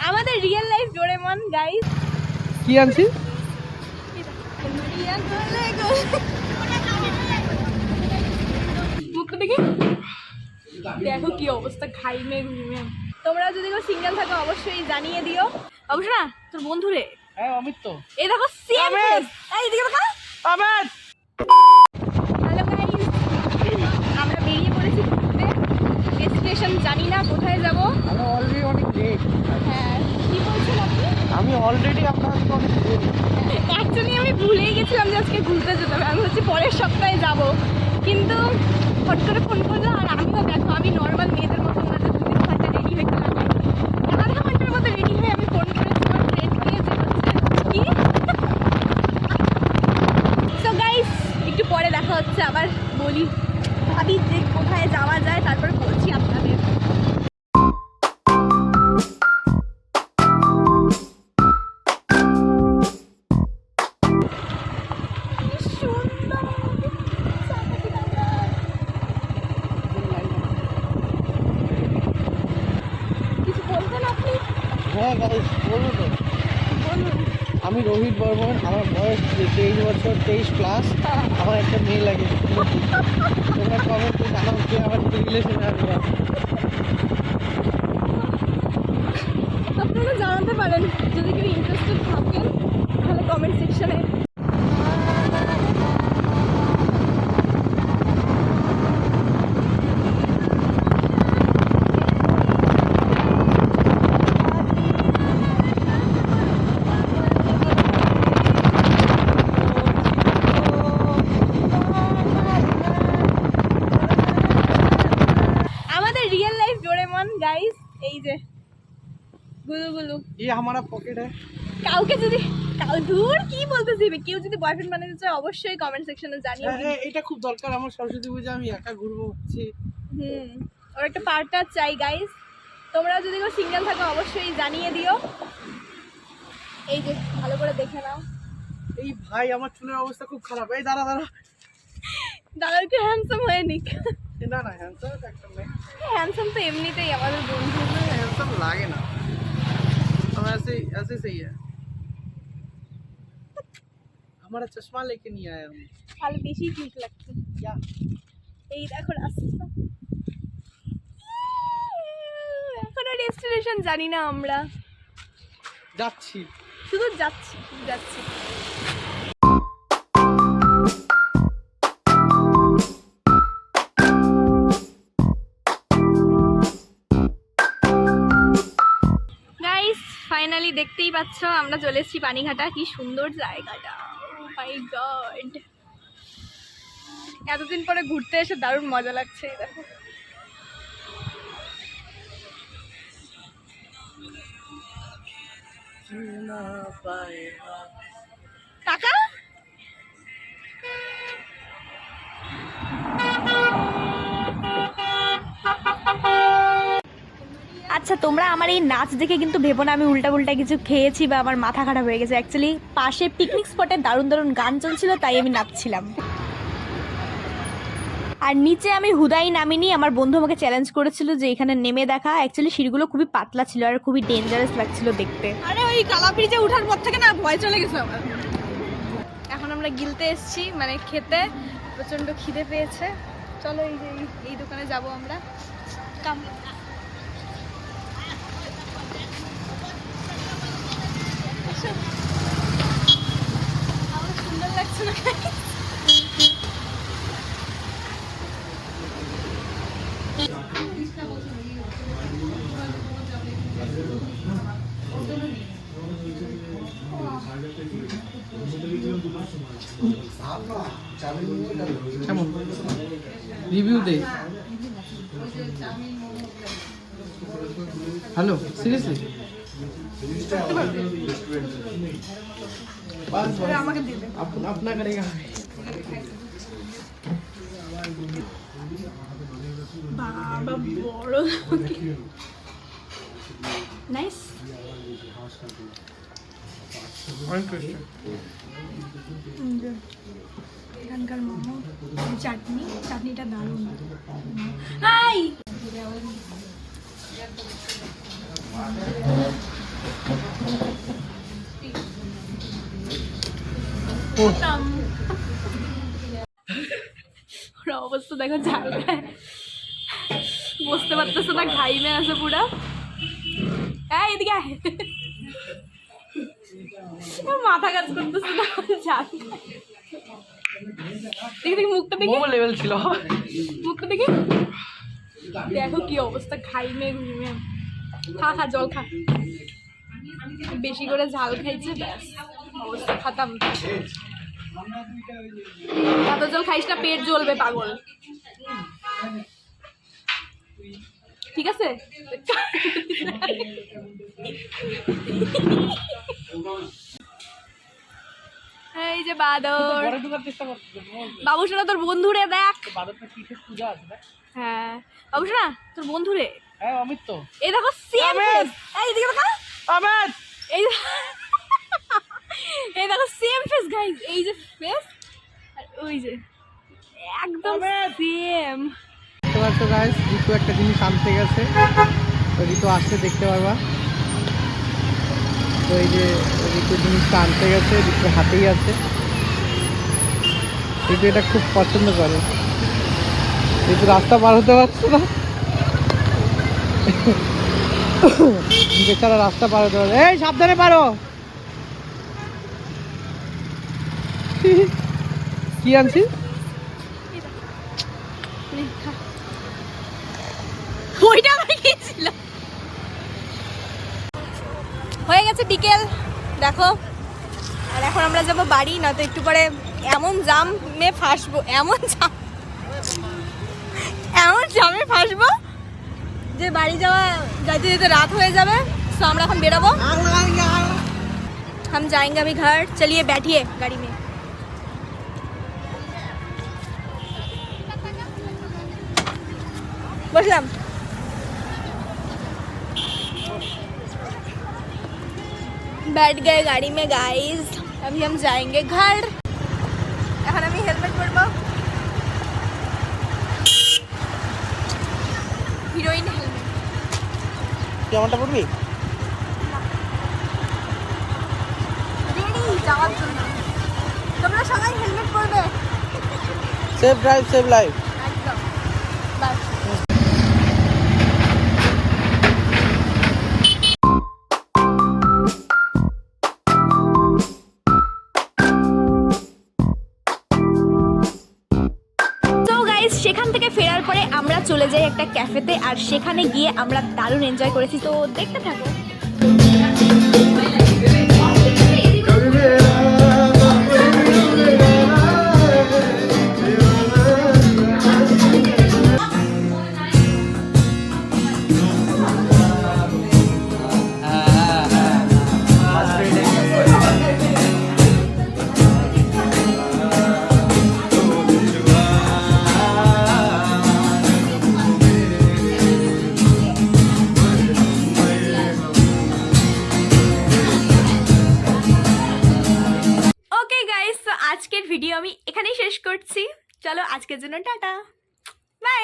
আমাদের real life Doraemon guys. কি আনছি? দেখো কি অবস্থা, ঘাইমে ঘুমে। তোমরা যদি কেউ সিঙ্গেল থাকো অবশ্যই জানিয়ে দিও। অবশ্য না, তোর বন্ধু রে। হ্যাঁ অমিত তো। এই দেখো সেম ফেস। এই দিকে দেখা। অমিত। হ্যালো গাইস, আমরা বেরিয়ে পড়েছি ঘুরতে। ডেস্টিনেশন জানি না কোথায় যাব। আমি অলরেডি অনেক লেট। হ্যাঁ, কি বলছেন আপনি? আমি অলরেডি আপনার কাছে অনেক লেট। অ্যাকচুয়ালি আমি ভুলেই গেছিলাম যে আজকে ঘুরতে যেতে হবে। আমি হচ্ছে পরের সপ্তাহে যাব, কিন্তু হট করে ফোন করলো। আর আমিও দেখো, আমি নর্মাল মেয়েদের মতো না যে 2-3 ঘন্টা রেডি হয়ে গেলাম। আধা ঘন্টার মতো রেডি হয়ে আমি ফোন করেছি আমার ফ্রেন্ডকে যে হচ্ছে কি। সো গাইস, একটু পরে দেখা হচ্ছে আবার। বলি ভাবি যে কোথায় যাওয়া যায়, তারপরে বলছি আপনাদের। কিছু বলবেন আপনি? হ্যাঁ গাইস, বলবো তো। আমি রোহিত বর্মন, আমার বয়স 23 বছর, 23+। আমার একটা মেয়ে লাগে। তোমরা কমেন্টে জানাও যে আমার রিলেশনে আসবে। আপনারা জানাতে পারেন যদি কেউ ইন্টারেস্টেড থাকেন, তাহলে কমেন্ট সেকশনে। আমাদের রিয়েল লাইফ ডোরেমন গাইস, এই যে গুলু গুলু। ये हमारा पॉकेट है। কাউকে যদি দূর কি বলতেছি, কেউ যদি বয়ফ্রেন্ড বানাতে চায় অবশ্যই কমেন্ট সেকশনে জানিয়ে দিন। এটা খুব দরকার আমার সরস্বতী পূজা, আমি একা ঘুরবো ভাবছি। ওর একটা পার্টনার চাই গাইস। তোমরা যদি কেউ সিঙ্গেল থাকো অবশ্যই জানিয়ে দিও। এই যে ভালো করে দেখে নাও। এই ভাই, আমার চুলের অবস্থা খুব খারাপ। এই দাঁড়া দাঁড়া। দাদা একটু হ্যান্ডসাম হয়ে নিক। না না, হ্যান্ডসাম একটা নেই। হ্যান্ডসাম তো এমনিতেই আমাদের বন্ধু। हैंडसम लागे ना, हम ऐसे ऐसे सही है। हमारा चश्मा लेके नहीं आया हम। তাহলে বেশি কিউট লাগছে। क्या? এই দেখো রাস্তা। এখনো ডেস্টিনেশন জানি না আমরা, যাচ্ছি। শুধু যাচ্ছি যাচ্ছি। গাইস, ফাইনালি দেখতেই পাচ্ছ আমরা চলে এসেছি পানিঘাটা। কি সুন্দর জায়গাটা, ও মাই গড। এতদিন পরে ঘুরতে এসে দারুণ মজা লাগছে। এই দেখো কাকা। আচ্ছা, তোমরা আমার এই নাচ দেখে কিন্তু ভেবো না আমি উল্টা উল্টা কিছু খেয়েছি বা আমার মাথা খারাপ হয়ে গেছে। অ্যাকচুয়ালি পাশে পিকনিক স্পটে দারুণ দারুণ গান চলছিল, তাই আমি নাচছিলাম। আর নিচে আমি হুদাই নামিনি, আমার বন্ধু আমাকে চ্যালেঞ্জ করেছিল যে এখানে নেমে দেখা। অ্যাকচুয়ালি সিঁড়িগুলো খুবই পাতলা ছিল আর খুবই ডেঞ্জারাস লাগছিল দেখতে। আরে ওই কালা ব্রিজে ওঠার পর থেকে না ভয় চলে গেছে আমার। এখন আমরা গিলতে এসেছি, মানে খেতে। প্রচন্ড খিদে পেয়েছে। চলো এই যে এই দোকানে যাব আমরা। কাম আমার সুন্দর লাগছে না? কেমন রিভিউ দে। হ্যালো, সিরিয়াসলি আমাকে দিয়ে দে। अपना करेगा। বাবা বড় নাইস। এখানকার মোমো, চাটনিটা দারুণ। হাই ওরা অবস্থা দেখো, ঝাল খায়, বুঝতে পারতেছে না, ঘাইমে আছে পুরা। এই এদিকে আয়। আমার মাথা কাজ করতেছে না, ঝাল খায়। দেখি দেখি মুখটা দেখি, মোমো লেভেল ছিল। মুখটা দেখি, দেখো কি অবস্থা, ঘাইমে ঘুমে। খা খা, জল খা, বেশি করে ঝাল খাইছে, ব্যাস অবস্থা খাতাম। এত জল খাইস না, পেট জ্বলবে পাগল, ঠিক আছে? এই যে বাদর, বাবুসোনা তোর বন্ধুরে দেখ। হ্যাঁ বাবুসোনা তোর বন্ধুরে, হ্যাঁ অমিত তো। এই দেখো সেম ফেস, এই দিকে দেখা অমিত, এই এই দেখো সেম ফেস গাইস, এই যে ফেস আর ওই যে একদম সেম। দেখতে পাচ্ছ গাইস, ঋতু একটা জিনিস আনতে গেছে, তো ঋতু আসলে দেখতে পারবা। তো এই যে ঋতু জিনিসটা আনতে গেছে, ঋতুর হাতেই আছে। ঋতু এটা খুব পছন্দ করে। ঋতু রাস্তা পার হতে পারছে না, বেচারা রাস্তা পার হতে পারছে। এই সাবধানে পারো। কি আনছি? ওইটা আমার কি ছিল? হয়ে গেছে বিকেল, দেখো। আর এখন আমরা যাবো বাড়ি, না তো একটু পরে এমন জামে ফাঁসবো, এমন জামে ফাঁসবো যে বাড়ি যাইতে যেতে রাত হয়ে যাবে। তো আমরা এখন বেরোবো, हम जाएंगे अभी घर। चलिए बैठिए गाड़ी में। बसलाम, बैठ गए गाड़ी में गाइस। अभी हम जाएंगे घर। এখন আমি হেলমেট পরবো, হিরোইন হেলমেট। কেমনটা পড়বি? রেডি যাওয়ার জন্য, তোমরা সবাই হেলমেট পরবে। Safe drive, save life. একদম, বাস। সেখান থেকে ফেরার পরে আমরা চলে যাই একটা ক্যাফেতে, আর সেখানে গিয়ে আমরা দারুণ এনজয় করেছি, তো দেখতে থাকো। আজকের ভিডিও আমি এখানেই শেষ করছি। চলো আজকের জন্য টাটা, বাই।